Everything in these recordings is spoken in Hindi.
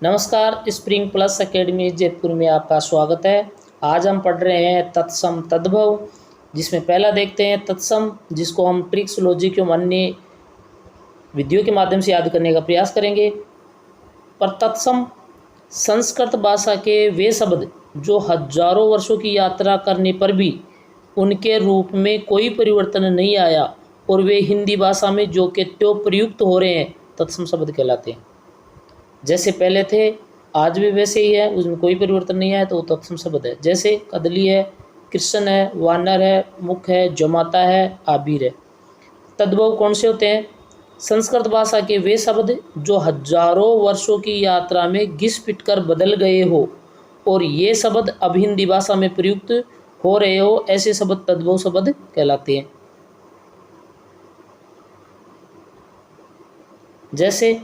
नमस्कार, स्प्रिंग प्लस एकेडमी जयपुर में आपका स्वागत है। आज हम पढ़ रहे हैं तत्सम तद्भव, जिसमें पहला देखते हैं तत्सम, जिसको हम ट्रिक्स लॉजिक एवं अन्य विधियों के माध्यम से याद करने का प्रयास करेंगे। पर तत्सम संस्कृत भाषा के वे शब्द जो हजारों वर्षों की यात्रा करने पर भी उनके रूप में कोई परिवर्तन नहीं आया और वे हिंदी भाषा में जो के त्यों प्रयुक्त हो रहे हैं, तत्सम शब्द कहलाते हैं। जैसे पहले थे आज भी वैसे ही है, उसमें कोई परिवर्तन नहीं आया तो वो तत्सम शब्द है। जैसे कदली है, कृष्ण है, वानर है, मुख है, जमाता है, आबिर है। तद्भव कौन से होते हैं? संस्कृत भाषा के वे शब्द जो हजारों वर्षों की यात्रा में घिस पिट कर बदल गए हो और ये शब्द अब हिंदी भाषा में प्रयुक्त हो रहे हो, ऐसे शब्द तद्भव शब्द कहलाते हैं। जैसे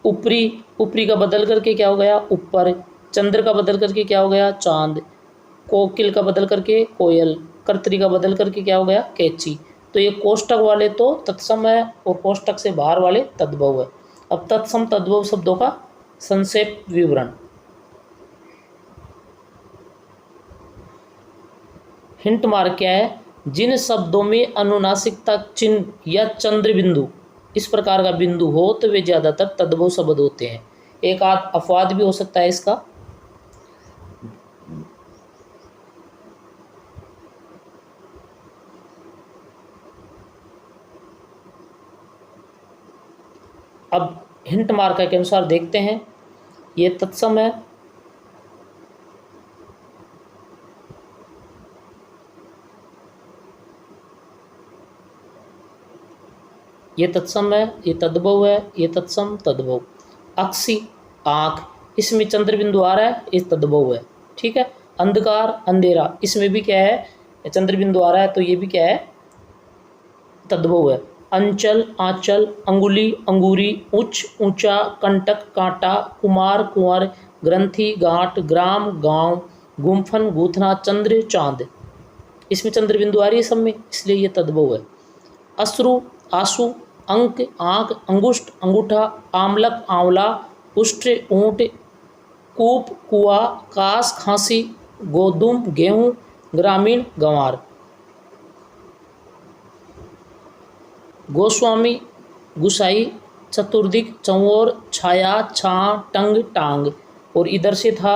ऊपरी का बदल करके क्या हो गया? ऊपर। चंद्र का बदल करके क्या हो गया? चांद। कोकिल का बदल करके कोयल। कर्तरी का बदल करके क्या हो गया? कैची। तो ये कोष्टक वाले तो तत्सम है और कोष्टक से बाहर वाले तद्भव है। अब तत्सम तद्भव शब्दों का संक्षेप विवरण। हिंट मार्क क्या है? जिन शब्दों में अनुनासिकता चिन्ह या चंद्र बिंदु इस प्रकार का बिंदु हो तो वे ज्यादातर तद्भव शब्द होते हैं। एक आध अपवाद भी हो सकता है इसका। अब हिंट मार्क के अनुसार देखते हैं। ये तत्सम है, ये तत्सम है, ये तद्भव है, ये तत्सम तद्भव। अक्षी आँख, इसमें चंद्र बिंदु आ रहा है, ये तद्भव है। ठीक है। अंधकार अंधेरा, इसमें भी क्या है? चंद्र बिंदु आ रहा है, तो ये भी क्या है? तद्भव है। अंचल आंचल, अंगुली अंगूरी, उच्च ऊंचा, कंटक कांटा, कुमार कुंवर, ग्रंथि गांठ, ग्राम गांव, गुम्फन गूथना, चंद्र चांद, इसमें चंद्र बिंदु आ रही है सब में, इसलिए ये तद्भव है। अश्रु आंसू, अंक आंख, अंगुष्ठ अंगूठा, आमलक आंवला, उष्ट ऊंट, कूप कुआ, कास खांसी, गोदुम गेहूं, ग्रामीण गंवार। गोस्वामी गुसाई, चतुर्दिक चौर, छाया छां, टंग टांग। और इधर से था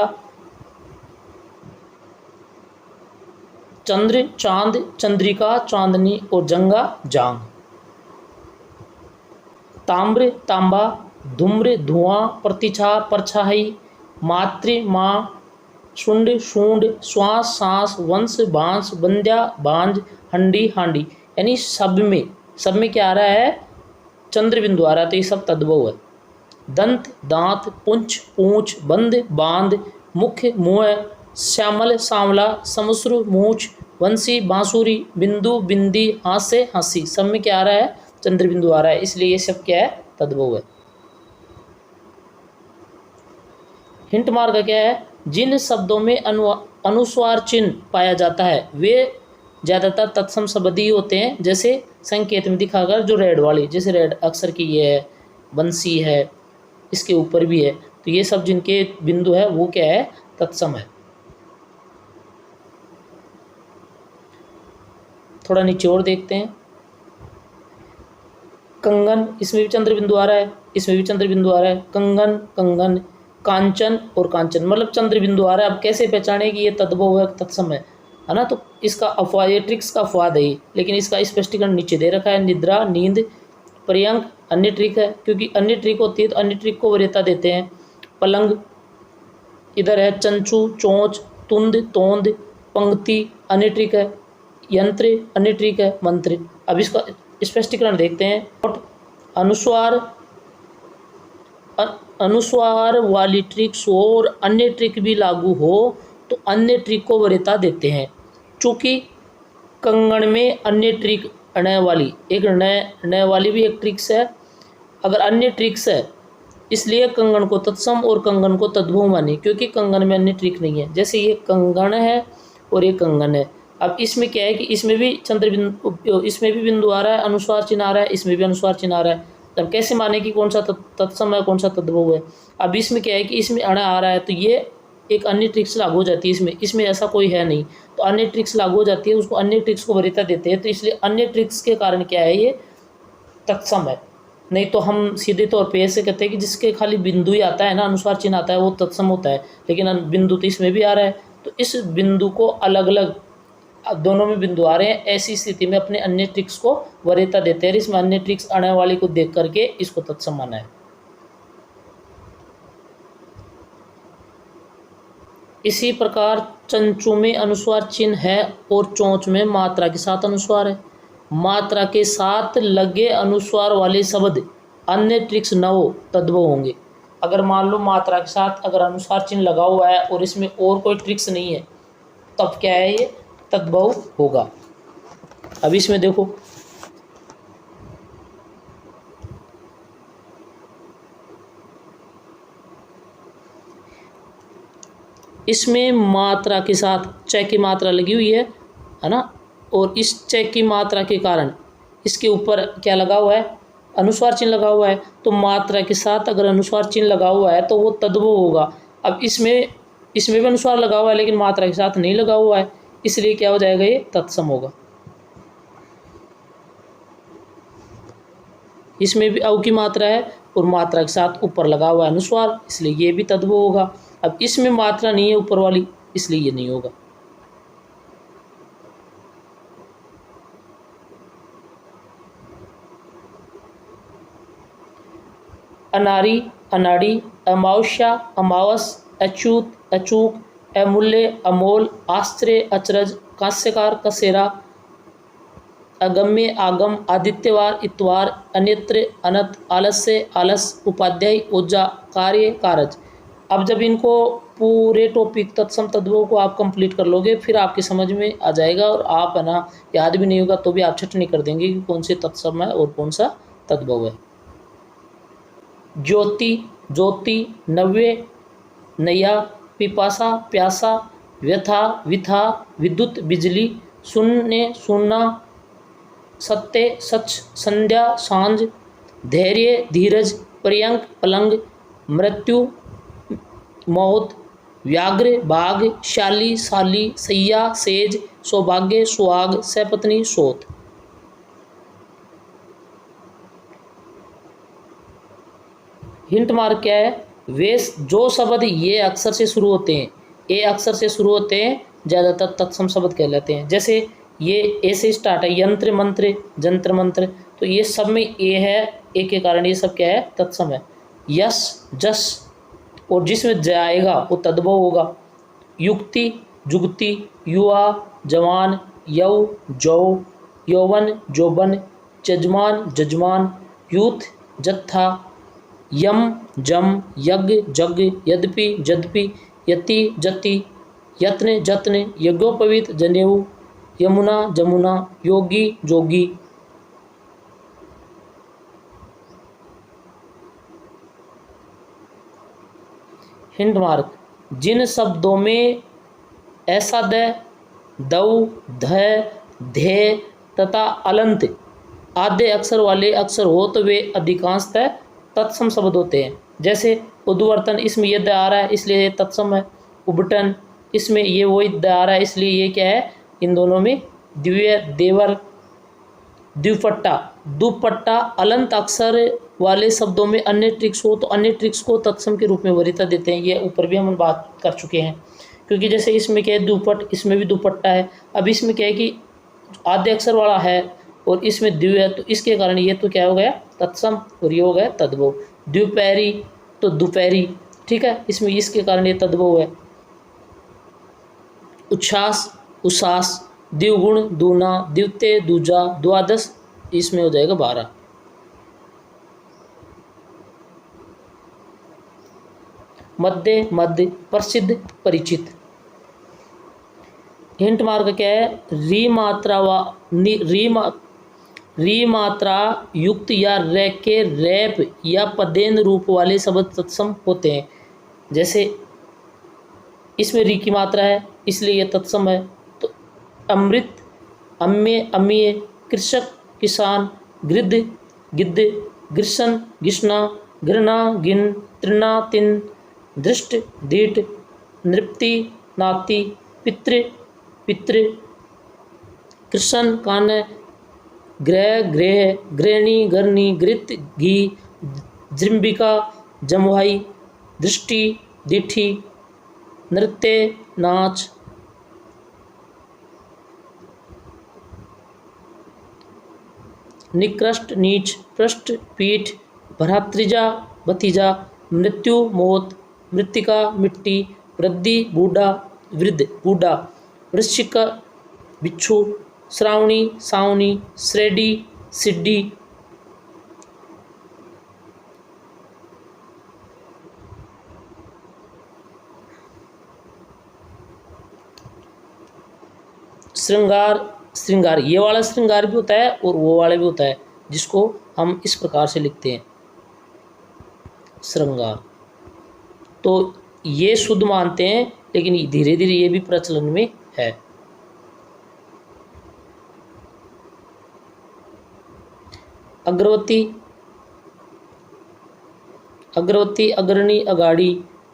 चंद्र चांद, चंद्रिका चांदनी और जंगा जांग। ताम्र तांबा, धूम्र धुआं, प्रतिछा परछाई, मातृ माँ, शुंड शूंड, श्वास सांस, वंश बांस, बंध्या बांझ, हंडी हांडी। यानी सब में क्या आ रहा है? चंद्र बिंदु आ रहा है, तो ये सब तद्भव है। दंत दांत, पुंछ पूंछ, बंद बांध, मुख मुँह, श्यामल सांवला, समश्रु मूछ, वंशी बांसुरी, बिंदु बिंदी, हास्य हंसी, सब में क्या आ रहा है? चंद्र बिंदु आ रहा है, इसलिए ये सब क्या है? तद्भव है। हिंट मार्क क्या है? जिन शब्दों में अनुस्वार चिन्ह पाया जाता है वे ज्यादातर तत्सम शब्द ही होते हैं। जैसे संकेत में दिखाकर जो रेड वाली, जैसे रेड अक्षर की ये है, बंसी है, इसके ऊपर भी है, तो ये सब जिनके बिंदु है वो क्या है? तत्सम है। थोड़ा नीचे और देखते हैं। कंगन, इसमें भी चंद्र बिंदु आ रहा है, इसमें भी चंद्र बिंदु आ रहा है। कंगन कंगन, कांचन और कांचन, मतलब चंद्र बिंदु आ रहा है। अब कैसे पहचाने कि ये तद्भव है तत्सम है ना? तो इसका अपवाद, ये ट्रिक्स का अपवाद है, लेकिन इसका स्पष्टीकरण नीचे दे रखा है। निद्रा नींद, पर्यंक अन्य ट्रिक है, क्योंकि अन्य ट्रिक होती है तो अन्य ट्रिक को वरीयता देते हैं। पलंग इधर है। चंचू चोंच, तुंद तोंद, पंक्ति अन्य ट्रिक है। यंत्र अन्य ट्रिक है। मंत्र। अब इसका स्पष्टीकरण देखते हैं। अनुस्वार वाली ट्रिक्स और अन्य ट्रिक भी लागू हो तो अन्य ट्रिक को वरीयता देते हैं। चूँकि कंगन में अन्य ट्रिक न वाली, एक न वाली भी एक ट्रिक्स है। अगर अन्य ट्रिक्स है इसलिए कंगन को तत्सम और कंगन को तद्भव माने, क्योंकि कंगन में अन्य ट्रिक नहीं है। जैसे ये कंगन है और ये कंगन है। अब इसमें क्या है कि इसमें भी चंद्र बिंदु, इसमें भी बिंदु आ रहा है, अनुस्वार चिन्ह आ रहा है, इसमें भी अनुस्वार चिन्ह आ रहा है, अब कैसे माने कि कौन सा तत्सम है कौन सा तद्भव है। अब इसमें क्या है कि इसमें अण आ रहा है तो ये एक अन्य ट्रिक्स लागू हो जाती है, इसमें ऐसा कोई है नहीं तो अन्य ट्रिक्स लागू हो जाती है, उसको अन्य ट्रिक्स को वरीयता देते हैं, तो इसलिए अन्य ट्रिक्स के कारण क्या है ये तत्सम है। नहीं तो हम सीधे तौर पे ऐसे कहते हैं कि जिसके खाली बिंदु ही आता है ना, अनुस्वार चिन्ह आता है, वो तत्सम होता है, लेकिन बिंदु तो इसमें भी आ रहा है, तो इस बिंदु को अलग अलग, अब दोनों में बिंदु आ रहे हैं, ऐसी स्थिति में अपने अन्य ट्रिक्स को वरीयता देते हैं। इसमें अन्य ट्रिक्स आने वाली को देख करके इसको तत्सम माना है। इसी प्रकार चंचू में अनुस्वार चिन्ह है और चोंच में मात्रा के साथ अनुस्वार है। मात्रा के साथ लगे अनुस्वार वाले शब्द अन्य ट्रिक्स न हो तद्भव होंगे। अगर मान लो मात्रा के साथ अगर अनुस्वार चिन्ह लगा हुआ है और इसमें और कोई ट्रिक्स नहीं है, तब क्या है ये तद्भव होगा। अब इसमें देखो, इसमें मात्रा के साथ चय की मात्रा लगी हुई है ना, और इस चय की मात्रा के कारण इसके ऊपर क्या लगा हुआ है, अनुस्वार चिन्ह लगा हुआ है, तो मात्रा के साथ अगर अनुस्वार चिन्ह लगा हुआ है तो वो तद्भव होगा। अब इसमें भी अनुस्वार लगा हुआ है लेकिन मात्रा के साथ नहीं लगा हुआ है, इसलिए क्या हो जाएगा, ये तत्सम होगा। इसमें भी अव की मात्रा है और मात्रा के साथ ऊपर लगा हुआ है अनुस्वार, इसलिए ये भी तद्भव होगा। अब इसमें मात्रा नहीं है ऊपर वाली, इसलिए ये नहीं होगा। अनारी, अनाड़ी, अमावस्या, अमावस, अच्युत, अचूक, अमूल्य, अमोल, आश्चर्य, अचरज, कांस्यकार, कसेरा, अगम्य, आगम, आदित्यवार, इतवार, अन्यत्र, अनत, आलस्य, आलस, उपाध्याय, ऊर्जा, कार्य, कारज। अब जब इनको पूरे टॉपिक तत्सम तद्भव को आप कंप्लीट कर लोगे फिर आपकी समझ में आ जाएगा, और आप है ना याद भी नहीं होगा तो भी आप छटनी कर देंगे कि कौन से तत्सम है और कौन सा तद्भव है। ज्योति, ज्योति, नव्य, नैया, पिपासा, प्यासा, व्यथा, विथा, विद्युत, बिजली, शून्य, सुनना, सत्य, सच, संध्या, सांझ, धैर्य, धीरज, पर्यंक, पलंग, मृत्यु, मौत, व्याघ्र, बाघ, शाली, साली, सैया, सेज, सौभाग्य, सुहाग, सपत्नी, सोत। हिंट मार्क क्या है, वे जो शब्द ये अक्षर से शुरू होते हैं, ए अक्षर से शुरू होते हैं, ज़्यादातर तत्सम शब्द कहलाते हैं। जैसे ये ए से स्टार्ट है, यंत्र, मंत्र, जंत्र, मंत्र, तो ये सब में ए है, ए के कारण ये सब क्या है, तत्सम है। यश, जस, और जिसमें जाएगा वो तद्भव होगा। युक्ति, जुगति, युवा, जवान, यौ, जौ, यौवन, जोबन, जजमान, जजमान, यूथ, जत्था, यम, जम, यज्ञ, जग, यद्यपि, जद्यपि, यति, जति, यत्न, जत्न, यज्ञोपवीत, जनेऊ, यमुना, जमुना, योगी, जोगी। हिंट मार्क, जिन शब्दों में ऐसा द, दौ, ध, धे तथा अलंत आद्य अक्षर वाले अक्षर हो तो वे अधिकांशतः तत्सम शब्द होते हैं। जैसे उद्वर्तन, इसमें ये द आ रहा है इसलिए ये तत्सम है। उबटन, इसमें ये वही द आ रहा है इसलिए ये क्या है, इन दोनों में दिव्य, देवर, द्विपट्टा, दुपट्टा। अलंत अक्षर वाले शब्दों में अन्य ट्रिक्स हो तो अन्य ट्रिक्स को तत्सम के रूप में वरीयता देते हैं। ये ऊपर भी हम बात कर चुके हैं, क्योंकि जैसे इसमें क्या है दुपट, इसमें भी दुपट्टा है। अब इसमें क्या है कि आद्य अक्षर वाला है और इसमें द्वि है, तो इसके कारण ये तो क्या हो गया, तत्सम, और ये हो गया तद्भव। द्विपैरी तो दोपहरी, ठीक है, इसमें इसके कारण ये तद्भव है। उच्छ्वास, उच्छ्वास, द्विगुण, दूना, द्वितीय, दूजा, द्वादश, इसमें हो जाएगा 12। मध्य, मध्य, प्रसिद्ध, परिचित। हिंट मार्क क्या है, री मात्रा री मात्रा युक्त या रे के रैप या पदेन रूप वाले शब्द तत्सम होते हैं। जैसे इसमें री की मात्रा है इसलिए ये तत्सम है। तो अमृत, अम्य, अमीय, कृषक, किसान, गृद्ध, गिद्ध, ग्रीष्म गिष्णा घृणा गिन तृणा तिन दृष्ट दीट नृप्ति नाति पितृ पितृ कृष्ण कान ग्रह ग्रह गृहिणी गरनी घृत घी जृंबिका जमवाई दृष्टि दिठी नृत्य नाच निकृष्ट नीच पृष्ठ पीठ भ्रातृजा भतीजा मृत्यु मौत मृतिका मिट्टी वृद्धि बूढ़ा वृद्ध बूढ़ा वृश्चिक बिच्छू श्रावणी सावनी श्रेडी सिड्डी श्रृंगार श्रृंगार ये वाला श्रृंगार भी होता है और वो वाला भी होता है, जिसको हम इस प्रकार से लिखते हैं श्रृंगार। तो ये शुद्ध मानते हैं, लेकिन धीरे धीरे ये भी प्रचलन में है। अग्रवती अग्रवती अग्रणी अगाड़ी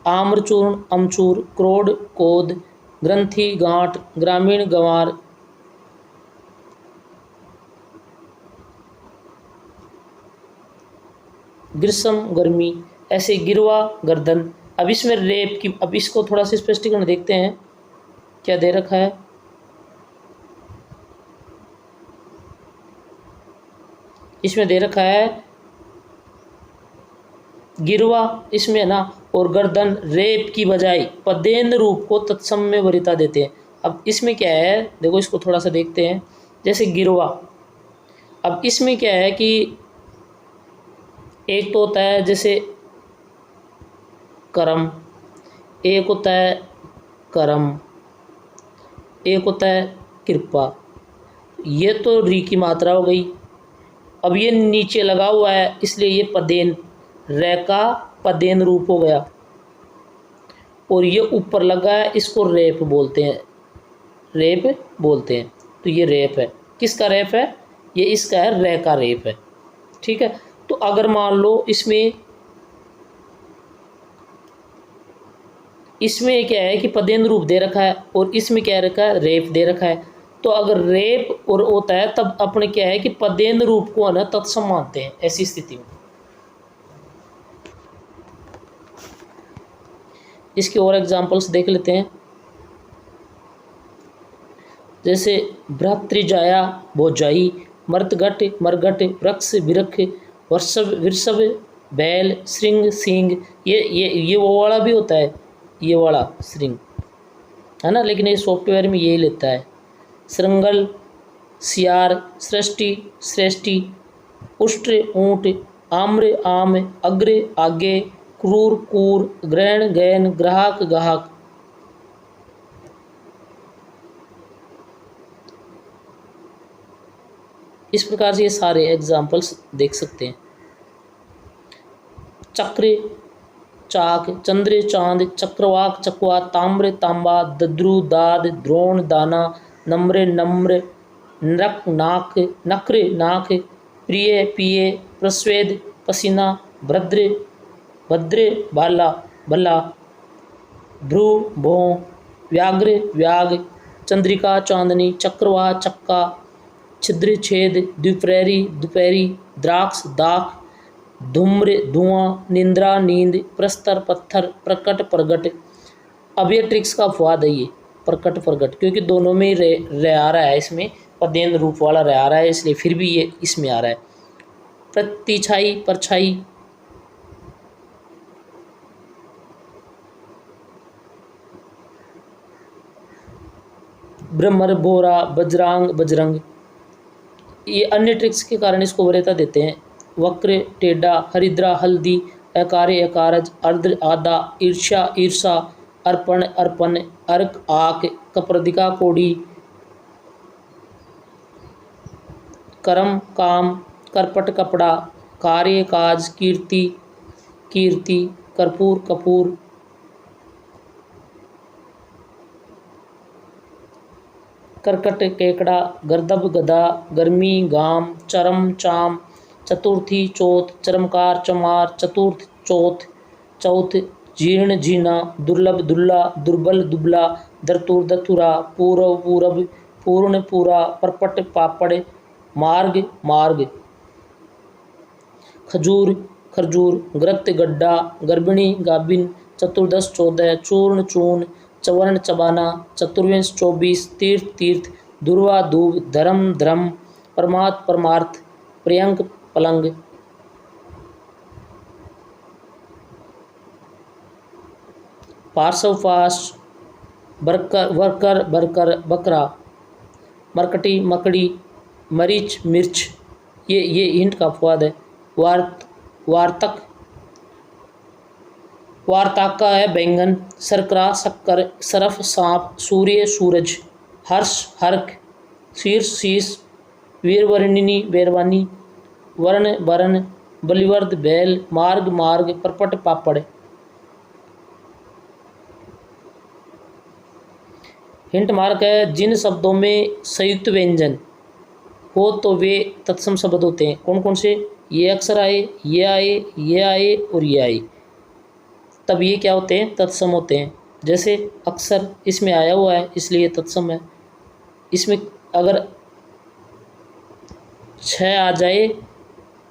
आम्रचूर्ण अमचूर क्रोड कोद ग्रंथि गांठ ग्रामीण गंवार ग्रीष्म गर्मी, ऐसे गिरवा गर्दन। अब इसमें रेप की, अब इसको थोड़ा सा स्पष्टीकरण देखते हैं क्या दे रखा है। इसमें दे रखा है गिरवा, इसमें ना, और गर्दन रेप की बजाय पदेन रूप को तत्सम में वरीयता देते हैं। अब इसमें क्या है, देखो इसको थोड़ा सा देखते हैं। जैसे गिरवा, अब इसमें क्या है कि एक तो होता है जैसे करम, एक होता है करम, एक होता है कृपा। ये तो री की मात्रा हो गई। अब ये नीचे लगा हुआ है, इसलिए ये पदेन, रे का पदेन रूप हो गया। और ये ऊपर लगा है, इसको रेप बोलते हैं, रेप बोलते हैं। तो ये रेप है। किसका रेप है? ये इसका है, रे का रेप है। ठीक है। तो अगर मान लो इसमें क्या है कि पदेन रूप दे रखा है और इसमें क्या रखा है, रेप दे रखा है। तो अगर रेप और होता है तब अपने क्या है कि पदेन रूप को है ना तत्सम मानते हैं ऐसी स्थिति में। इसके और एग्जांपल्स देख लेते हैं। जैसे भ्रातृजाया भोजाई मर्तघट मरघट वृक्ष विरख वर्षभ विरषभ बैल श्रृंग सिंह। ये वो वाला भी होता है, ये वाला श्रृंग है ना, लेकिन ये सॉफ्टवेयर में यही लेता है। श्रृंगल सियार सृष्टि श्रेष्ठी उष्ट्र ऊंट आम्र आम अग्र आगे क्रूर कूर ग्रहण गैन ग्राहक गाहक। इस प्रकार से ये सारे एग्जाम्पल्स देख सकते हैं। चक्र चाक चंद्र चांद चक्रवाक चकवा ताम्र तांबा दद्रु दाद द्रोण दाना नम्र नम्र नरक नाक नक्र नाक प्रिय पिय प्रस्वेद पसीना भद्र भद्र बाला बल्ला भ्रू भों व्याघ्र व्याग चंद्रिका चांदनी चक्रवाह चक्का छिद्र छेद द्विप्रहरी दुपहरी द्राक्ष दाख धूम्र धुआं निंद्रा नींद प्रस्तर पत्थर प्रकट प्रगट। अब ये ट्रिक्स का अपवाद है, ये प्रकट प्रगट, क्योंकि दोनों में रे आ रहा है, इसमें पदेन रूप वाला रे आ रहा है, इसलिए फिर भी ये इसमें आ रहा है। प्रतिछाई परछाई ब्रह्मर बोरा बजरांग बजरंग। ये अन्य ट्रिक्स के कारण इसको वरीयता देते हैं। वक्र टेढ़ा हरिद्रा हल्दी अकार्य अकारज अर्ध आदा ईर्ष्या ईर्षा अर्पण अर्पण अर्क आक कप्रदिका कोड़ी कर्म काम करपट कपड़ा कार्य काज कीर्ति कीर्ति कर्पूर कपूर। करकट केकड़ा गर्दभ गदा गर्मी गाम चरम चाम चतुर्थी चौथ, चरमकार चमार, चतुर्थ चौथ, चौथ, जीर्ण जीना, दुर्लभ दुल्ला, दुर्बल दुबला, दरतुर दथुरा, पूर्व पूरब, पूर्ण पूरा, परपट पापड़, मार्ग मार्ग, खजूर खरजूर, ग्रक्त गड्ढा, गर्भिणी गाभिन, चतुर्दश 14, चूर्ण चूर्ण, चवर्ण चबाना, चतुर्विंश 24, तीर्थ तीर्थ, ध्रुवा धूव, धर्म धर्म, परमार्थ परमार्थ, प्रियंक पलंग, पार्श्व पाश, बरकर वर्कर बरकर बकरा, मरकटी मकड़ी, मरीच मिर्च। ये हिंट का अपवाद है। वार्तक, वार्ताका है बैंगन, सरकरा शक्कर, सरफ सांप, सूर्य सूरज, हर्ष हर्क, शीर्ष शीश, वीरवर्णिनी बेरवानी, वर्ण वर्ण, बलिवर्द बैल, मार्ग मार्ग, परपट पापड़। हिंट मार्क है जिन शब्दों में संयुक्त व्यंजन हो तो वे तत्सम शब्द होते हैं। कौन कौन से? ये अक्षर आए, ये आए, ये आए और ये आए, तब ये क्या होते हैं? तत्सम होते हैं। जैसे अक्षर इसमें आया हुआ है इसलिए तत्सम है। इसमें अगर 6 आ जाए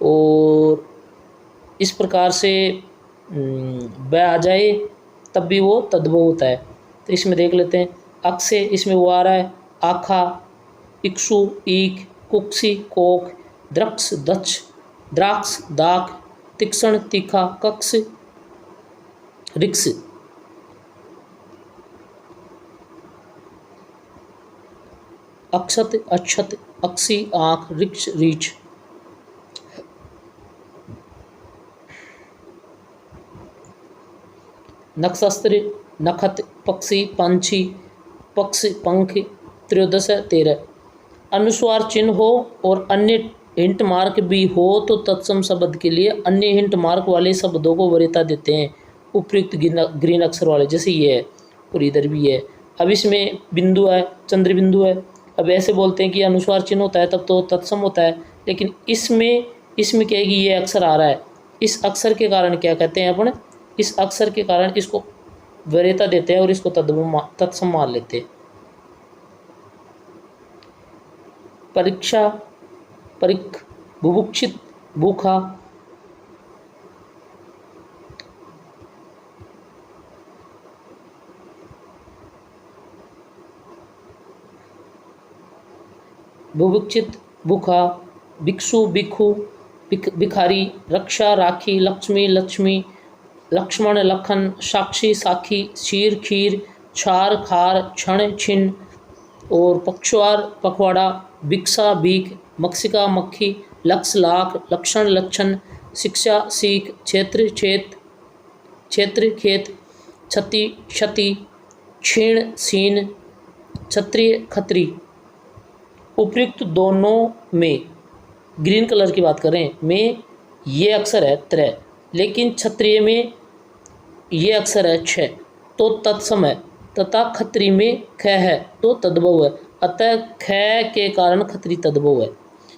और इस प्रकार से ब आ जाए तब भी वो तद्भव होता है। तो इसमें देख लेते हैं। अक्ष से इसमें वो आ रहा है आखा, इक्षु ईक, कुक्सी कोक, द्रक्ष दक्ष, द्राक्ष दाख, तीक्ष्ण तीखा, कक्ष रिक्स। अक्षत अक्षत, अक्षी आँख, रिक्ष रीछ। नक्षत्र नखत, पक्षी पंछी, पक्ष पंख। त्रयोदश 13। अनुस्वार चिन्ह हो और अन्य हिंट मार्क भी हो तो तत्सम शब्द के लिए अन्य हिंट मार्क वाले शब्दों को वरीयता देते हैं उपयुक्त ग्रीन अक्षर वाले। जैसे ये है और इधर भी है। अब इसमें बिंदु है, चंद्र बिंदु है। अब ऐसे बोलते हैं कि अनुस्वार चिन्ह होता है तब तो तत्सम होता है, लेकिन इसमें क्या है कि ये अक्षर आ रहा है, इस अक्षर के कारण क्या कहते हैं अपन, इस अक्षर के कारण इसको वरीयता देते हैं और इसको तत्सम मान लेते हैं। परीक्षा परिक, बुभुक्षित भूखा, बुभुक्षित भूखा, भिक्षु भिक्षु, भिखारी, रक्षा राखी, लक्ष्मी लक्ष्मी, लक्ष्मण लखन, साक्षी साखी, क्षीर खीर, क्षार खार, क्षण छिन और पक्षवार पखवाड़ा, भिक्षा भीख, मक्षिका मक्खी, लक्ष लाख, लक्षण लक्षण, शिक्षा सीख, क्षेत्र क्षेत, क्षेत्र खेत, क्षति क्षति, क्षीण सीन, क्षत्रिय खत्री। उपयुक्त दोनों में ग्रीन कलर की बात करें में ये अक्षर है त्र, लेकिन क्षत्रिय में ये अक्षर है छ तो तत्सम है, तथा खत्री में ख है तो तद्भव है। अतः ख के कारण खत्री तद्भव है,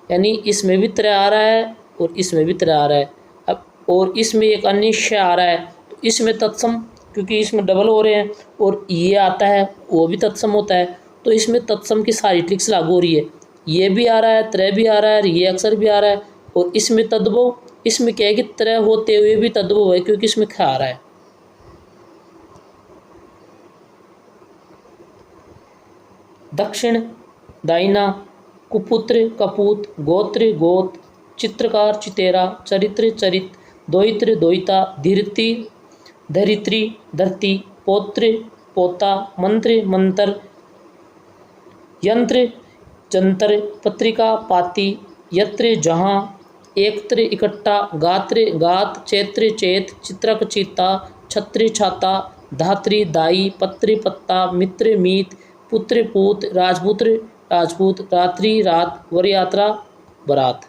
यानी इसमें भी त्र आ रहा है और इसमें भी त्र आ रहा है। अब और इसमें एक अन्य श आ रहा है तो इसमें तत्सम, क्योंकि इसमें डबल हो रहे हैं और ये आता है वो भी तत्सम होता है, तो इसमें तत्सम की सारी ट्रिक्स लागू हो रही है। ये भी आ रहा है, त्र भी आ रहा है, ये अक्षर भी आ रहा है और इसमें तद्भव, इसमें क्या है कि त्र होते हुए भी तद्भव है क्योंकि इसमें ख आ रहा है। दक्षिण दाइना, कुपुत्र कपूत, गोत्र गोत, चित्रकार चितेरा, चरित्र चरित, दोहित्र दोहिता, धीरति धरित्री धरती, पौत्र पोता, मंत्र मंत्र, यंत्र जंतर, पत्रिका पाती, यत्र जहाँ, एकत्र इकट्ठा, गात्र गात, चैत्र चैत, चित्रक चित्ता, छत्र छाता, धात्री दाई, पत्र पत्ता, मित्र मीत, पुत्र पूत, राजपुत्र राजपूत, रात्रि रात, वर यात्रा बरात।